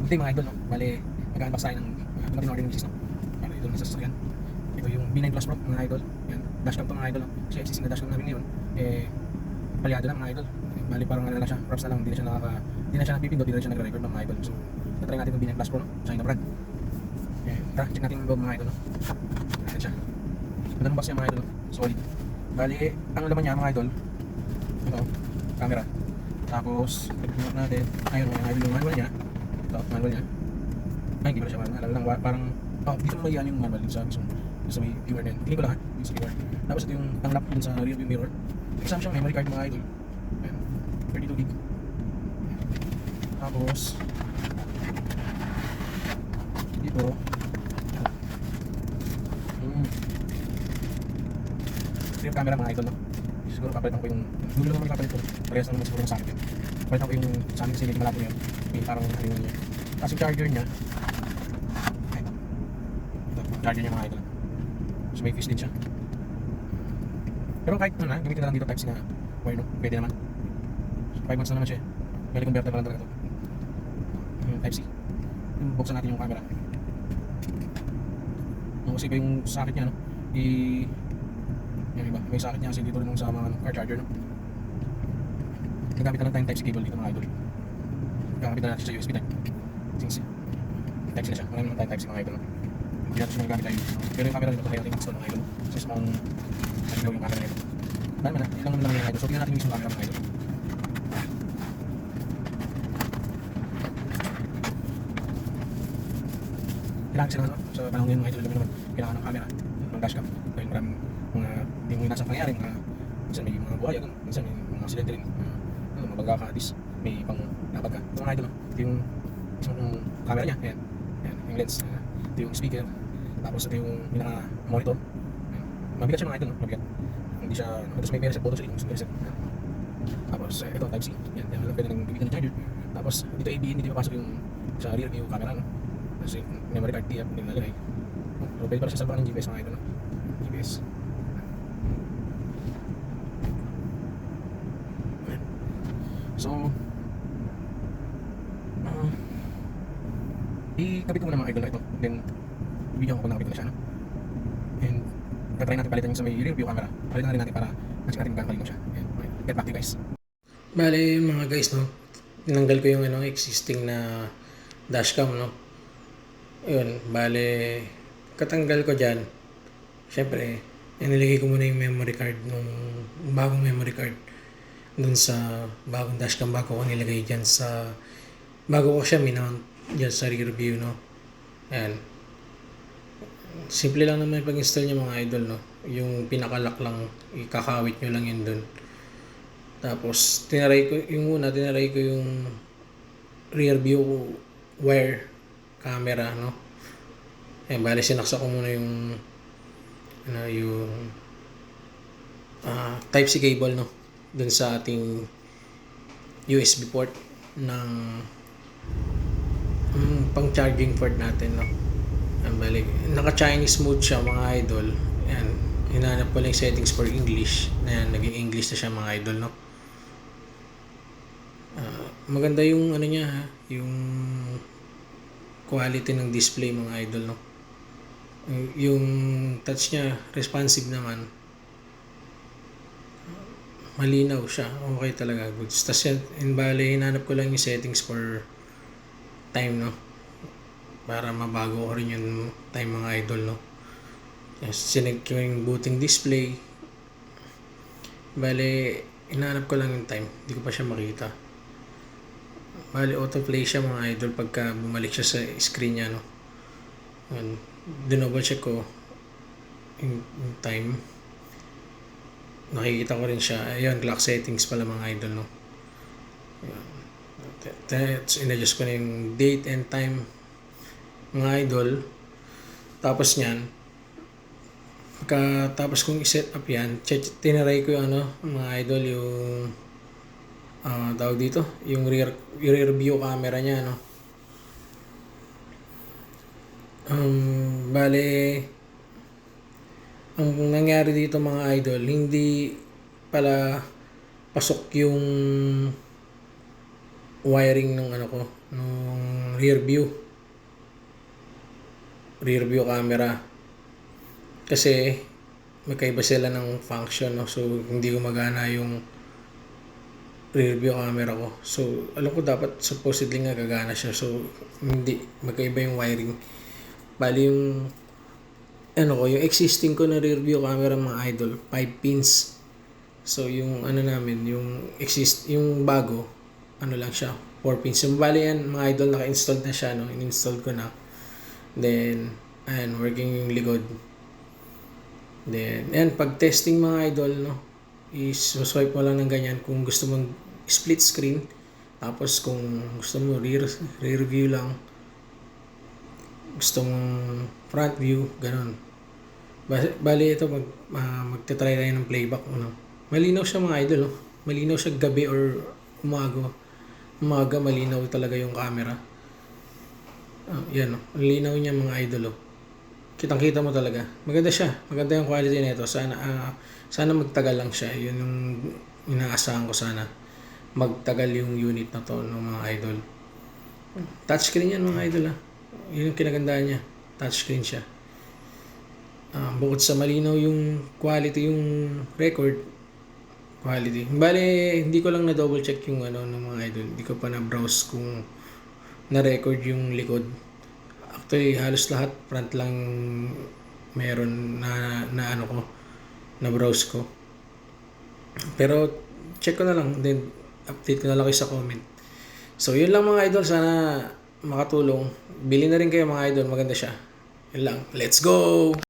Ito yung mga idol, no? Bale, nag-unbox tayo ng dumating na order ng cheese, no? Para idol na sa sasakyan. Ito yung B9 Plus Pro, mga idol. Yan, dashcam to mga idol, no? Kasi existing na dashcam namin ngayon, palyado lang mga idol. Bali, parang ano lang siya, props na lang, hindi na siya napipindot, hindi na siya nagre-record ng mga idol. So, tatry natin yung B9 Plus Pro, no? China brand. Tara, check natin yung loob mga idol, no? Ayan siya. Ganda ng box niya mga idol, no? Solid. Bali, ang laman niya mga idol, ito, camera. Tapos, pag-remote natin, ayun mga idol yung manual niya. Ito, manual niya. Ay, hindi pala siya manual. Alam lang, parang, dito mo yan yung manual din sa may viewer din. Tingin ko lahat, yung sa viewer. Tapos ito yung pang-lock dun sa rear view mirror. Kasama siyang memory card mga idol. Ayan, 32 gig. Tapos, dito, ito yung camera mga idol, no? Siguro papalitan ko yung dulo lang naman ipapalit ko. Parehas naman siguro yung sa akin yun. Papalitan ko yung sa amin kasi medyo malabo yun. May parang ano yun. Tapos yung charger niya, ito, charger niya mga idol. So may fuse din siya. Pero kahit ano na, gamitin na lang dito type C na wire, no? Pwede naman. So 5 months na naman siya. Pwede converter lang talaga ito. Yung type C. Yung buksan natin yung camera. Kasi pa yung socket niya, no? Yan iba, may socket niya kasi dito rin sa mga car charger, no? Nagamit na lang tayong type C cable dito mga idol. Gagamit na natin sa USB type. Since type C na siya, wala naman tayong type C mga idol, no? Hindi natin siya magagamit tayo. Pero yung camera dito, kaya natin install mga idol. Since mong naligaw yung camera nito. Dahil man na, ilang naman lang yung idol. So tingnan natin yung mismong camera mga idol. Kailangan sila, no? Sa panahon ngayon mga idol, alam mo naman, kailangan ng camera, ng dashcam. Dahil maraming mga hindi mo inasang pangyayari, minsan may mga buhaya, minsan may mga aksidente rin, mga pagkakadis, may pang napagka. Ito mga idol, ito yung isang camera niya, ayan, yung lens, ito yung speaker, tapos ito yung pinaka-monitor. Mabigat siya mga idol, mabigat. Hindi siya, tapos may reset button siya, yung reset. Tapos ito, type C, yan, pwede nang gamitin ng charger. Tapos dito ABN, hindi papasok yung sa rear view camera, no? Kasi memory card TF din nalagay. So pwede pala siya salbakan ng GPS mga idol, no? GPS. So ikabit ko muna mga idol na ito. Then bibigyan ko kung nakabit ko na siya, no? And tatry natin palitan yung sa may rear view camera. Palitan na rin natin para check natin kung galing siya. And okay, get back to you guys. Bale mga guys, no? Tinanggal ko yung existing na dashcam, no? Yun, bale katanggal ko dyan, syempre inilagay ko muna yung memory card nung bagong memory card dun sa bagong dashcam bago ko nilagay dyan sa bago ko siya minount dyan sa rear view, no? Ayan, simple lang naman yung pag-install niya mga idol, no? Yung pinaka-lock lang, ikakawit nyo lang yun dun. Tapos tinaray ko yung rear view wire camera, no? Bale sinaksak ko muna yung type C cable, no? Dun sa ating USB port ng pang charging port natin, no? Bale naka Chinese mode siya mga idol. Yan, hinanap ko lang yung settings for English. Ayan, naging English na siya mga idol, no? Maganda yung niya, ha? Yung quality ng display mga idol, no? Yung touch niya responsive naman, malinaw siya, okay talaga, good. Tapos yan, bale hinanap ko lang yung settings for time, no? Para mabago ko rin yung time mga idol, no? Yes, sinag ko yung booting display, bale hinanap ko lang yung time, hindi ko pa siya makita. Bale autoplay siya mga idol pagka bumalik siya sa screen niya, no? And dinouble check ko yung time, nakikita ko rin siya. Ayun, clock settings pala mga idol, no? In-adjust ko na yung date and time mga idol. Tapos nyan, tapos kung i-set up yan, tinaray ko yung mga idol, yung tawag dito, yung rear view camera niya, no? Bale ang nangyari dito mga idol, hindi pala pasok yung wiring ng nung rear view camera, kasi magkaiba sila ng function, no? So hindi gumagana yung rear view camera ko. So alam ko dapat supposedly nga gagana siya, so hindi, magkaiba yung wiring. Bali yung yung existing ko na rear view camera mga idol, 5 pins. So yung namin, yung bago, lang siya, 4 pins. So bali yan mga idol, naka-installed na siya, no? In-install ko na. Then ayan, working yung likod. Then ayan, pag testing mga idol, no, is swipe mo lang ng ganyan kung gusto mong split screen. Tapos kung gusto mo rear view lang, gusto mong front view, ganun. Bali ito, magte-try tayo ng playback. Malinaw siya mga idol. Malinaw siya gabi or umaga. Umaga, malinaw talaga yung camera. Yan, malinaw niya mga idol. Kitang-kita mo talaga. Maganda siya. Maganda yung quality nito. Sana magtagal lang siya. Yun yung inaasahan ko sana. Magtagal yung unit na to ng mga idol. Touchscreen yan mga idol. Yun yung kinagandaan niya. Touchscreen siya. Bukod sa malinaw yung quality, yung record quality. Bale, hindi ko lang na-double check yung ng mga idol. Hindi ko pa na-browse kung na-record yung likod. Actually, halos lahat front lang meron na-browse ko. Pero check ko na lang, then update ko na lang kayo sa comment. So, yun lang mga idol. Sana makatulong. Bili na rin kayo mga idol. Maganda siya. Yun lang. Let's go!